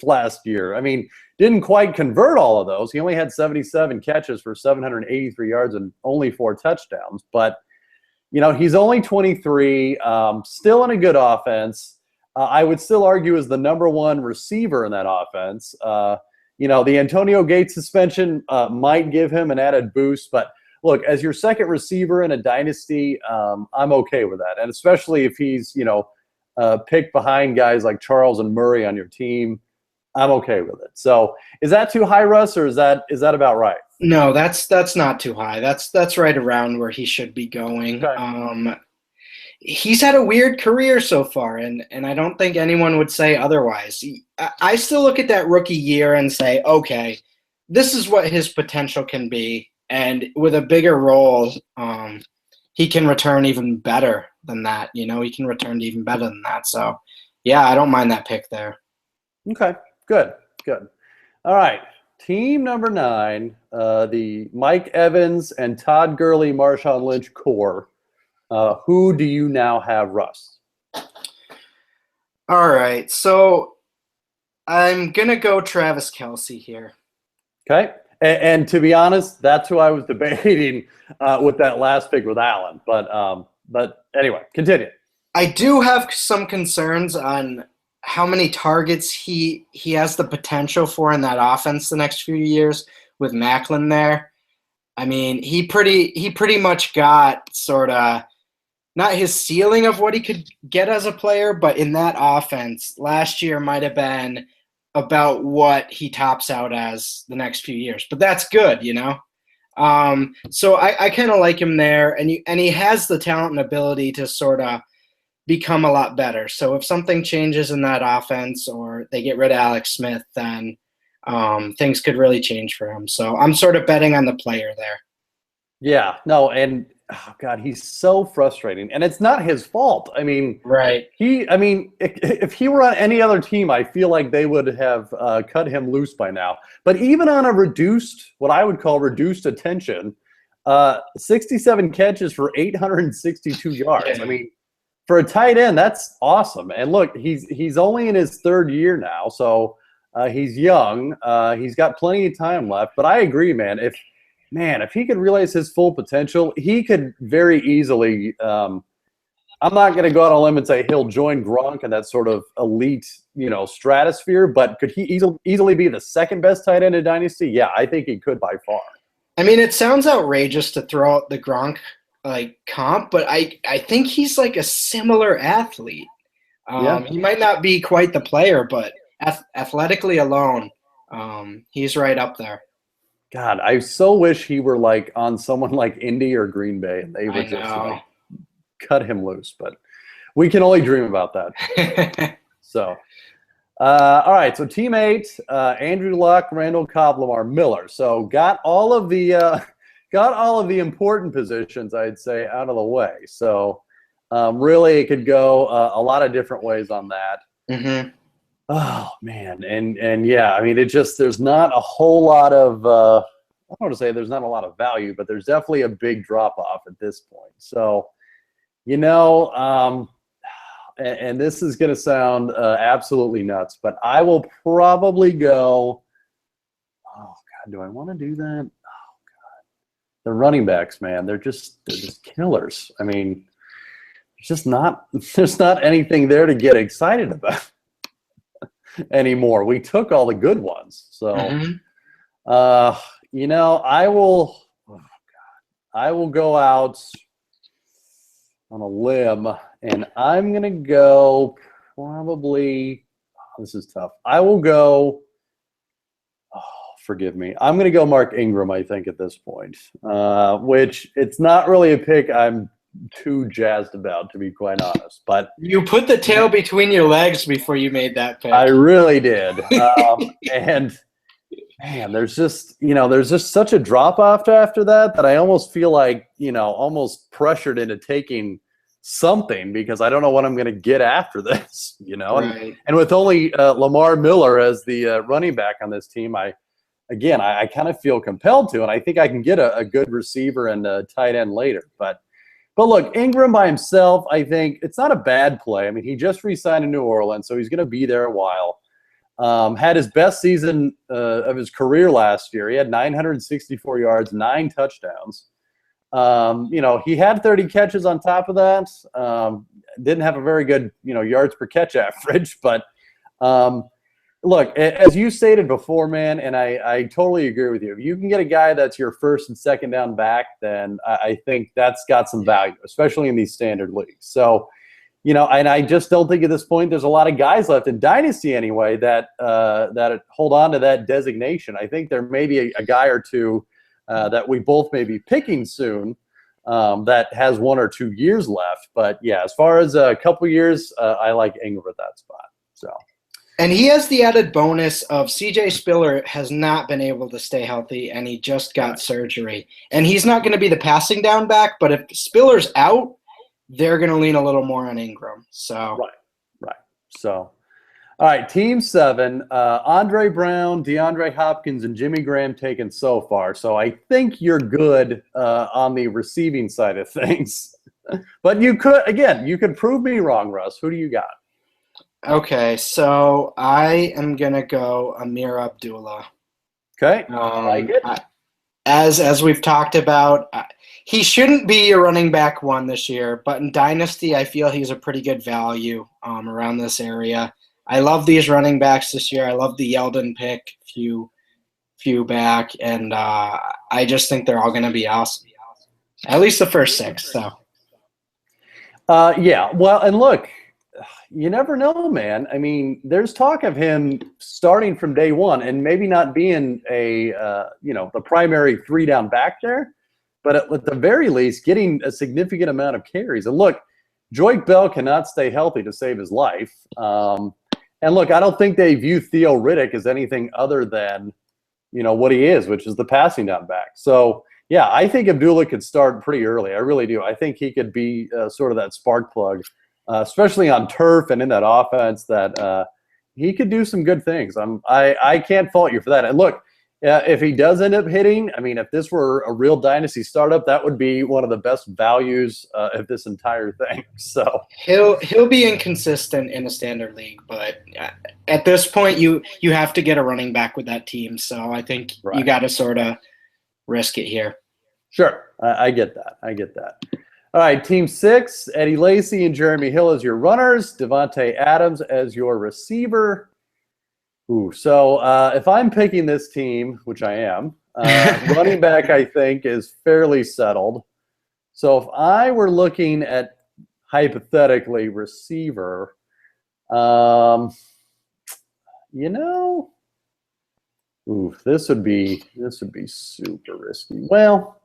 last year. I mean, didn't quite convert all of those. He only had 77 catches for 783 yards and only 4 touchdowns. But, he's only 23, still in a good offense. I would still argue is the number one receiver in that offense. The Antonio Gates suspension might give him an added boost, but look, as your second receiver in a dynasty, I'm okay with that, and especially if he's picked behind guys like Charles and Murray on your team, I'm okay with it. So, is that too high, Russ, or is that about right? No, that's not too high. That's right around where he should be going. Okay. He's had a weird career so far, and I don't think anyone would say otherwise. I still look at that rookie year and say, okay, this is what his potential can be, and with a bigger role, he can return even better than that. He can return even better than that. So, yeah, I don't mind that pick there. Okay, good. All right, team number 9, the Mike Evans and Todd Gurley, Marshawn Lynch core. Who do you now have, Russ? All right, so I'm going to go Travis Kelce here. Okay. And to be honest, that's who I was debating with that last pick with Allen. But anyway, continue. I do have some concerns on how many targets he has the potential for in that offense the next few years with Macklin there. I mean, he pretty much got sort of not his ceiling of what he could get as a player, but in that offense, last year might have been about what he tops out as the next few years. But that's good, So I kind of like him there, and he has the talent and ability to sort of become a lot better. So if something changes in that offense or they get rid of Alex Smith, then things could really change for him. So I'm sort of betting on the player there. Yeah, no, and oh God, he's so frustrating, and it's not his fault. I mean, right? If he were on any other team, I feel like they would have cut him loose by now. But even on a what I would call reduced attention, 67 catches for 862 yards. Yeah. I mean, for a tight end, that's awesome. And look, he's only in his 3rd year now, so he's young. He's got plenty of time left. But I agree, man. If he could realize his full potential, he could very easily. I'm not going to go out on a limb and say he'll join Gronk in that sort of elite, stratosphere. But could he easily be the second best tight end in Dynasty? Yeah, I think he could by far. I mean, it sounds outrageous to throw out the Gronk comp, but I think he's like a similar athlete. He might not be quite the player, but athletically alone, he's right up there. God, I so wish he were like on someone like Indy or Green Bay, and they would just cut him loose. But we can only dream about that. So, all right. So team 8, Andrew Luck, Randall Cobb, Lamar Miller. So got all of the important positions, I'd say, out of the way. So really, it could go a lot of different ways on that. Mm-hmm. Oh man, and yeah, I mean, there's not a whole lot of I don't want to say there's not a lot of value, but there's definitely a big drop off at this point. So, and this is going to sound absolutely nuts, but I will probably go. Oh God, do I want to do that? Oh God, the running backs, man, they're just killers. I mean, there's not anything there to get excited about anymore. We took all the good ones. So, I will go out on a limb, and I'm going to go probably, This is tough. I will go. Oh, forgive me. I'm going to go Mark Ingram, I think, at this point, which it's not really a pick I'm too jazzed about, to be quite honest. But you put the tail between your legs before you made that pick. I really did. And man, there's just such a drop off after that I almost feel like, almost pressured into taking something because I don't know what I'm going to get after this, Right. and with only Lamar Miller as the running back on this team, I kind of feel compelled to, and I think I can get a good receiver and a tight end later. But look, Ingram by himself, I think it's not a bad play. I mean, he just re-signed in New Orleans, so he's going to be there a while. Had his best season of his career last year. He had 964 yards, 9 touchdowns. He had 30 catches on top of that. Didn't have a very good, yards per catch average. But look, as you stated before, man, and I totally agree with you. If you can get a guy that's your first and second down back, then I think that's got some value, especially in these standard leagues. So, and I just don't think at this point there's a lot of guys left in Dynasty anyway that hold on to that designation. I think there may be a guy or two that we both may be picking soon that has 1 or 2 years left. But, yeah, as far as a couple years, I like Ingram at that spot. So. And he has the added bonus of C.J. Spiller has not been able to stay healthy, and he just got surgery. And he's not going to be the passing down back, but if Spiller's out, they're going to lean a little more on Ingram. So Right. So, all right, Team 7, Andre Brown, DeAndre Hopkins, and Jimmy Graham taken so far. So I think you're good on the receiving side of things. But you could prove me wrong, Russ. Who do you got? Okay, so I am going to go Amir Abdullah. Okay, I like it. As we've talked about, he shouldn't be a running back 1 this year, but in Dynasty, I feel he's a pretty good value around this area. I love these running backs this year. I love the Yeldon pick, few back, and I just think they're all going to be awesome. At least the first 6. So. Yeah, well, and look, you never know, man. I mean, there's talk of him starting from day 1 and maybe not being the primary 3-down back there, but at the very least, getting a significant amount of carries. And look, Joyke Bell cannot stay healthy to save his life. And look, I don't think they view Theo Riddick as anything other than, what he is, which is the passing down back. So, yeah, I think Abdullah could start pretty early. I really do. I think he could be sort of that spark plug. Especially on turf and in that offense, that he could do some good things. I can't fault you for that. And look, if he does end up hitting, I mean, if this were a real Dynasty startup, that would be one of the best values of this entire thing. So he'll be inconsistent in a standard league, but at this point, you have to get a running back with that team. So I think you got to sort of risk it here. Sure, I get that. All right, Team 6, Eddie Lacy and Jeremy Hill as your runners, Devontae Adams as your receiver. So if I'm picking this team, which I am, running back I think is fairly settled. So if I were looking at hypothetically receiver, this would be super risky. Well,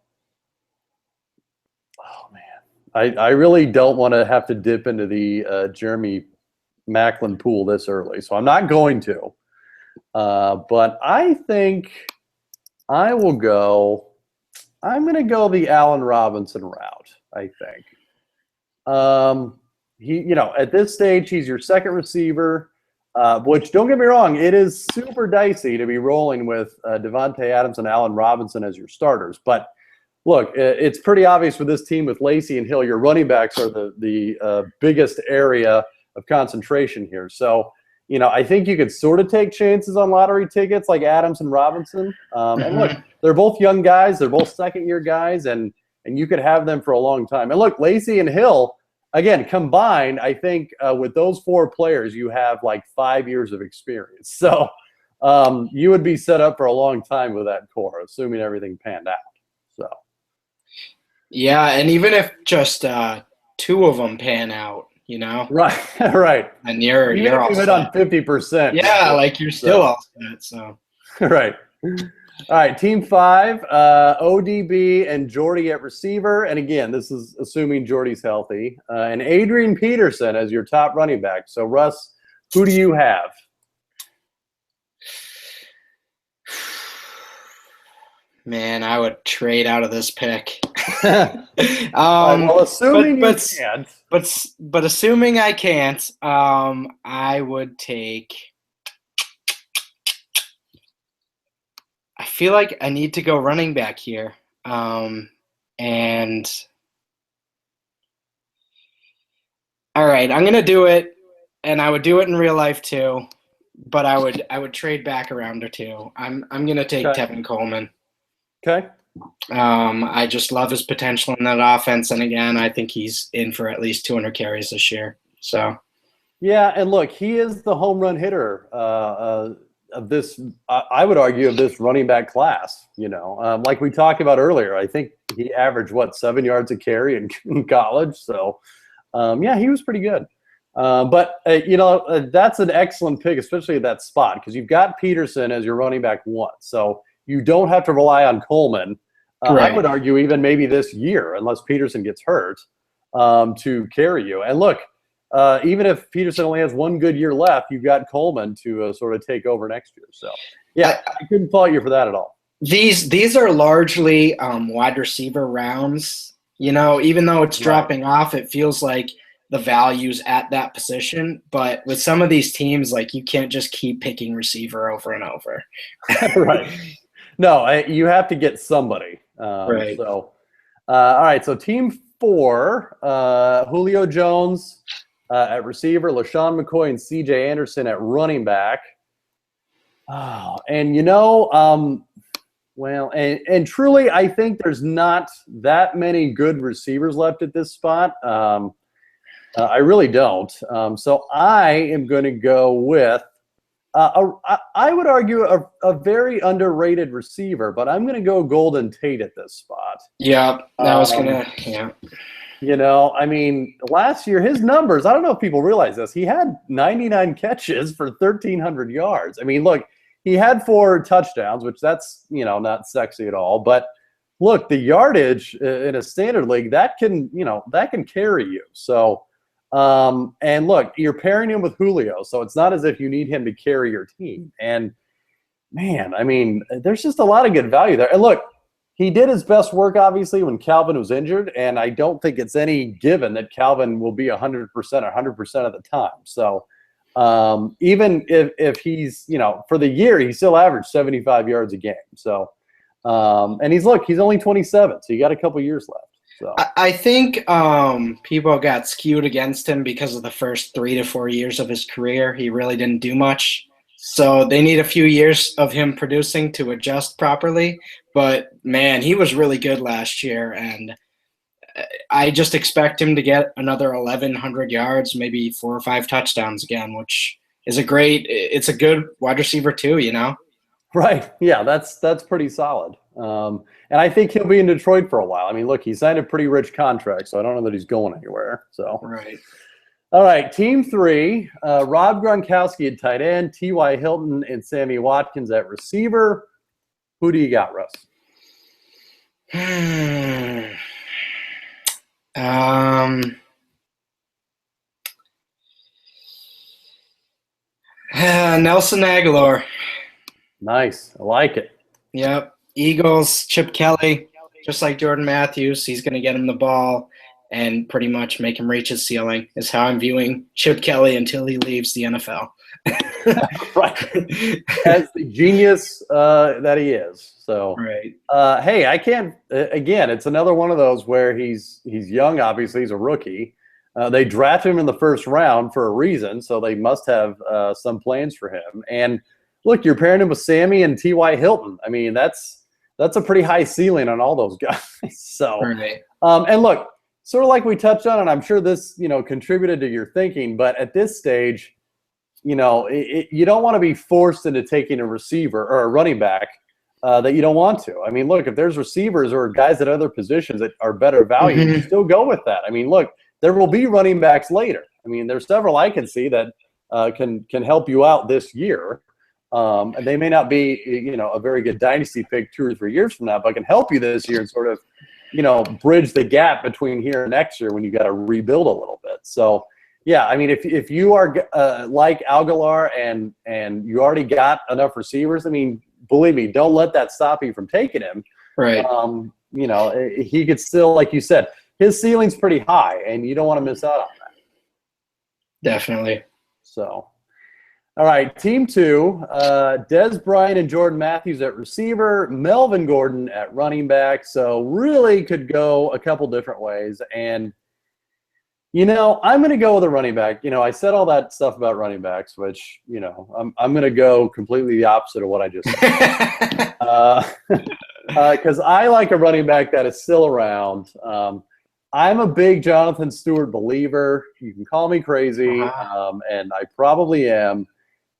oh man. I really don't want to have to dip into the Jeremy Maclin pool this early, so I'm not going to. But I think I'm going to go the Allen Robinson route, I think. At this stage, he's your second receiver, which, don't get me wrong, it is super dicey to be rolling with Devontae Adams and Allen Robinson as your starters, but look, it's pretty obvious with this team with Lacy and Hill, your running backs are the biggest area of concentration here. So, I think you could sort of take chances on lottery tickets like Adams and Robinson. And look, they're both young guys. They're both second-year guys, and you could have them for a long time. And look, Lacy and Hill, again, combined, I think with those 4 players, you have like 5 years of experience. So you would be set up for a long time with that core, assuming everything panned out. So. Yeah, and even if just 2 of them pan out, you know? Right, right. And you're Even if all you hit set. on 50%. Yeah, like you're still all set. So Right. All right, team 5, ODB and Jordy at receiver. And again, this is assuming Jordy's healthy. And Adrian Peterson as your top running back. So, Russ, who do you have? man, I would trade out of this pick. Well, assuming you can't. But assuming I can't, I would take. I feel like I need to go running back here, and all right, I'm gonna do it, and I would do it in real life too. But I would trade back a round or two. I'm gonna take Tevin Coleman. Okay. I just love his potential in that offense, and again, I think he's in for at least 200 carries this year. So, yeah, and look, he is the home run hitter of this. I would argue of this running back class. You know, like we talked about earlier, I think he averaged 7 yards a carry in college. So, yeah, he was pretty good. But that's an excellent pick, especially at that spot, because you've got Peterson as your running back 1. So you don't have to rely on Coleman. Right. I would argue even maybe this year, unless Peterson gets hurt, to carry you. And look, even if Peterson only has 1 good year left, you've got Coleman to sort of take over next year. So, yeah, I couldn't fault you for that at all. These are largely wide receiver rounds. You know, even though it's dropping off, it feels like the value's at that position. But with some of these teams, like, you can't just keep picking receiver over and over. Right. No, you have to get somebody. Right. So, all right. So team 4, Julio Jones at receiver, LaShawn McCoy and CJ Anderson at running back. Oh, and well, and truly, I think there's not that many good receivers left at this spot. I really don't. So I am going to go with, I would argue, a very underrated receiver, but I'm going to go Golden Tate at this spot. Yeah, that was going to, yeah. You know, I mean, last year, his numbers, I don't know if people realize this, he had 99 catches for 1,300 yards. I mean, look, he had 4 touchdowns, which that's, not sexy at all. But look, the yardage in a standard league, that can carry you. So, and look, you're pairing him with Julio, so it's not as if you need him to carry your team. And man, I mean, there's just a lot of good value there. And look, he did his best work, obviously, when Calvin was injured, and I don't think it's any given that Calvin will be 100% or 100% of the time. So even if he's, for the year, he still averaged 75 yards a game. So, and he's only 27, so you got a couple years left. So I think people got skewed against him because of the first 3 to 4 years of his career. He really didn't do much. So they need a few years of him producing to adjust properly. But, man, he was really good last year, and I just expect him to get another 1,100 yards, maybe 4 or 5 touchdowns again, which is it's a good wide receiver too, Right. Yeah, that's pretty solid. And I think he'll be in Detroit for a while. I mean, look, he signed a pretty rich contract, so I don't know that he's going anywhere. So right. All right, team 3, Rob Gronkowski at tight end, T.Y. Hilton and Sammy Watkins at receiver. Who do you got, Russ? Nelson Aguilar. Nice. I like it. Yep. Eagles, Chip Kelly, just like Jordan Matthews, he's going to get him the ball and pretty much make him reach his ceiling is how I'm viewing Chip Kelly until he leaves the NFL. Right. As the genius that he is. So, right. Hey, I can't, again, it's another one of those where he's young, obviously, he's a rookie. They drafted him in the first round for a reason, so they must have some plans for him. And look, you're pairing him with Sammy and T.Y. Hilton. I mean, that's a pretty high ceiling on all those guys. So, right. And look, sort of like we touched on, and I'm sure this, contributed to your thinking, but at this stage, you don't want to be forced into taking a receiver or a running back that you don't want to. I mean, look, if there's receivers or guys at other positions that are better value, you still go with that. I mean, look, there will be running backs later. I mean, there's several I can see that can help you out this year. And they may not be, a very good dynasty pick 2 or 3 years from now, but can help you this year and sort of, bridge the gap between here and next year when you got to rebuild a little bit. So, yeah, I mean, if you are like Aguilar and you already got enough receivers, I mean, believe me, don't let that stop you from taking him. Right. He could still, like you said, his ceiling's pretty high, and you don't want to miss out on that. Definitely. So, all right, team 2, Dez Bryant and Jordan Matthews at receiver, Melvin Gordon at running back. So really could go a couple different ways. And, I'm going to go with a running back. I said all that stuff about running backs, which, I'm going to go completely the opposite of what I just said. Because I like a running back that is still around. I'm a big Jonathan Stewart believer. You can call me crazy, and I probably am.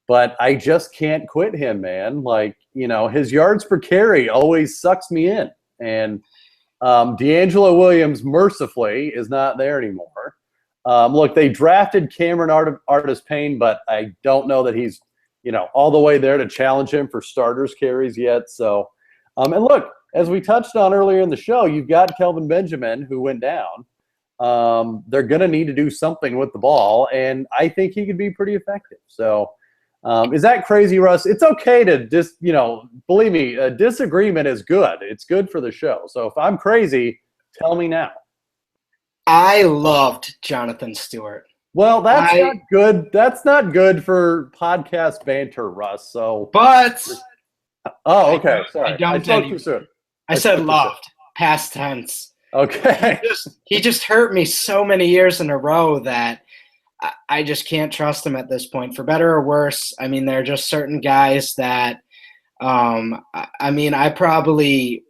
But I just can't quit him, man. Like, his yards per carry always sucks me in. And D'Angelo Williams, mercifully, is not there anymore. Look, they drafted Cameron Artis-Payne, but I don't know that he's, all the way there to challenge him for starters carries yet. So, and look, as we touched on earlier in the show, you've got Kelvin Benjamin, who went down. They're going to need to do something with the ball, and I think he could be pretty effective. So, is that crazy, Russ? It's okay to just, believe me, a disagreement is good. It's good for the show. So if I'm crazy, tell me now. I loved Jonathan Stewart. Well, that's not good. That's not good for podcast banter, Russ. So, but okay. Sorry, I spoke too soon. I said loved, past tense. Okay. He just hurt me so many years in a row that I just can't trust him at this point, for better or worse. I mean, there are just certain guys that, I probably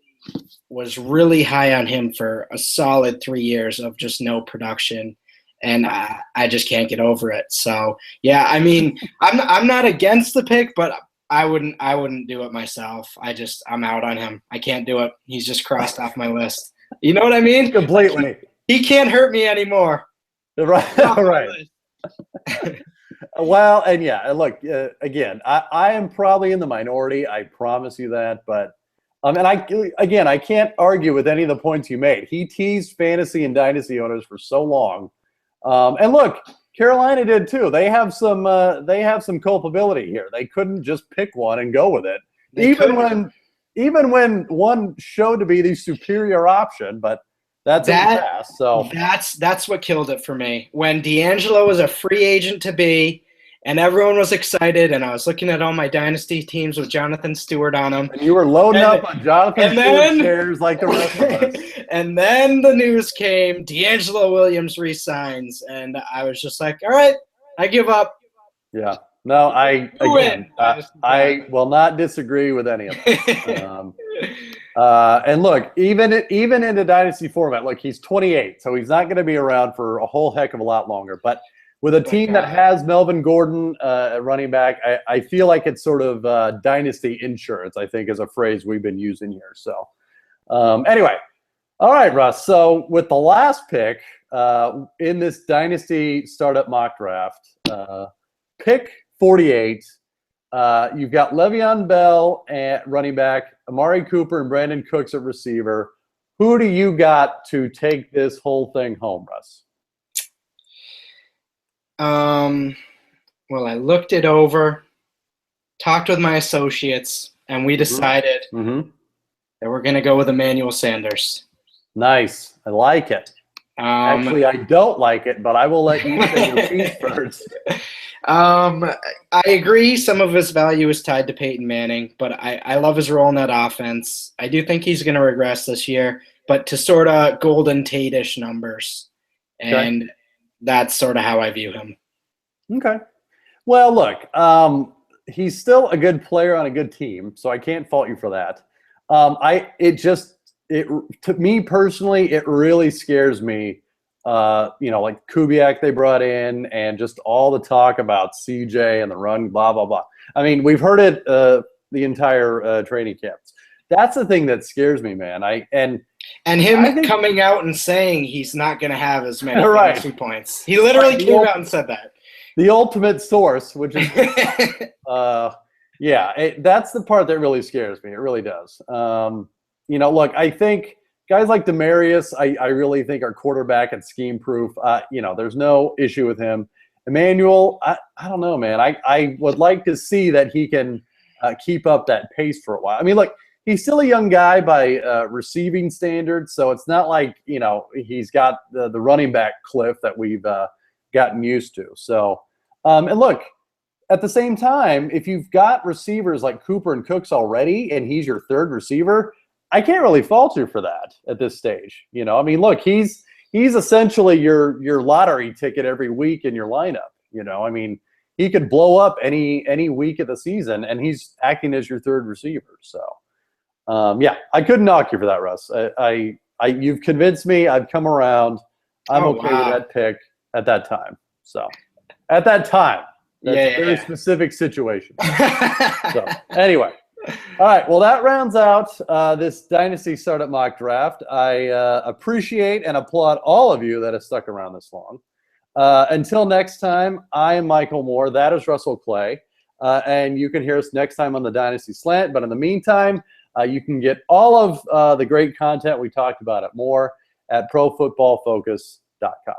was really high on him for a solid 3 years of just no production, and I just can't get over it. So, yeah, I mean, I'm not against the pick, but I wouldn't do it myself. I'm out on him. I can't do it. He's just crossed off my list. You know what I mean? Completely. He can't hurt me anymore. Right. Right. Well, and yeah, look, again, I am probably in the minority. I promise you that. But, and I can't argue with any of the points you made. He teased fantasy and dynasty owners for so long. And look, Carolina did too. They have some culpability here. They couldn't just pick one and go with it, even when one showed to be the superior option. But that's in the past. So that's what killed it for me. When D'Angelo was a free agent to be, and everyone was excited, and I was looking at all my dynasty teams with Jonathan Stewart on them. And you were loading up on Jonathan Stewart shares like the rest of us. And then the news came, D'Angelo Williams resigns, and I was just like, all right, I give up. Yeah. No, I will not disagree with any of them. And look, even in the dynasty format, look, he's 28, so he's not going to be around for a whole heck of a lot longer. But with a team that has Melvin Gordon running back, I feel like it's sort of dynasty insurance, I think, is a phrase we've been using here. So anyway, all right, Russ. So with the last pick in this dynasty startup mock draft, pick 48, you've got Le'Veon Bell at running back, Amari Cooper and Brandon Cooks at receiver. Who do you got to take this whole thing home, Russ? Well, I looked it over, talked with my associates, and we decided that we're going to go with Emmanuel Sanders. Nice. I like it. Actually, I don't like it, but I will let you say your piece first. I agree some of his value is tied to Peyton Manning, but I love his role in that offense. I do think he's going to regress this year, but to sort of Golden Tate-ish numbers. And that's sort of how I view him. Okay. Well, look, he's still a good player on a good team, so I can't fault you for that. To me personally, it really scares me. Like Kubiak they brought in, and just all the talk about CJ and the run, blah, blah, blah. I mean, we've heard it the entire training camps. That's the thing that scares me, man. And And him coming out and saying he's not going to have as many Right. fantasy points. He literally came out and said that. The ultimate source, which is, that's the part that really scares me. It really does. Look, I think guys like Demarius, I really think are quarterback and scheme proof. There's no issue with him. Emmanuel, I don't know, man. I would like to see that he can keep up that pace for a while. I mean, look, he's still a young guy by receiving standards, so it's not like, he's got the running back cliff that we've gotten used to. So, and look, at the same time, if you've got receivers like Cooper and Cooks already and he's your third receiver, I can't really fault you for that at this stage. I mean, look, he's essentially your lottery ticket every week in your lineup. I mean, he could blow up any week of the season, and he's acting as your third receiver. So, I couldn't knock you for that, Russ. You've convinced me. I've come around. I'm okay with that pick at that time. So, at that time, that's a very specific situation. So, anyway. All right, well, that rounds out this Dynasty Startup Mock Draft. I appreciate and applaud all of you that have stuck around this long. Until next time, I am Michael Moore. That is Russell Clay. And you can hear us next time on the Dynasty Slant. But in the meantime, you can get all of the great content we talked about it more at profootballfocus.com.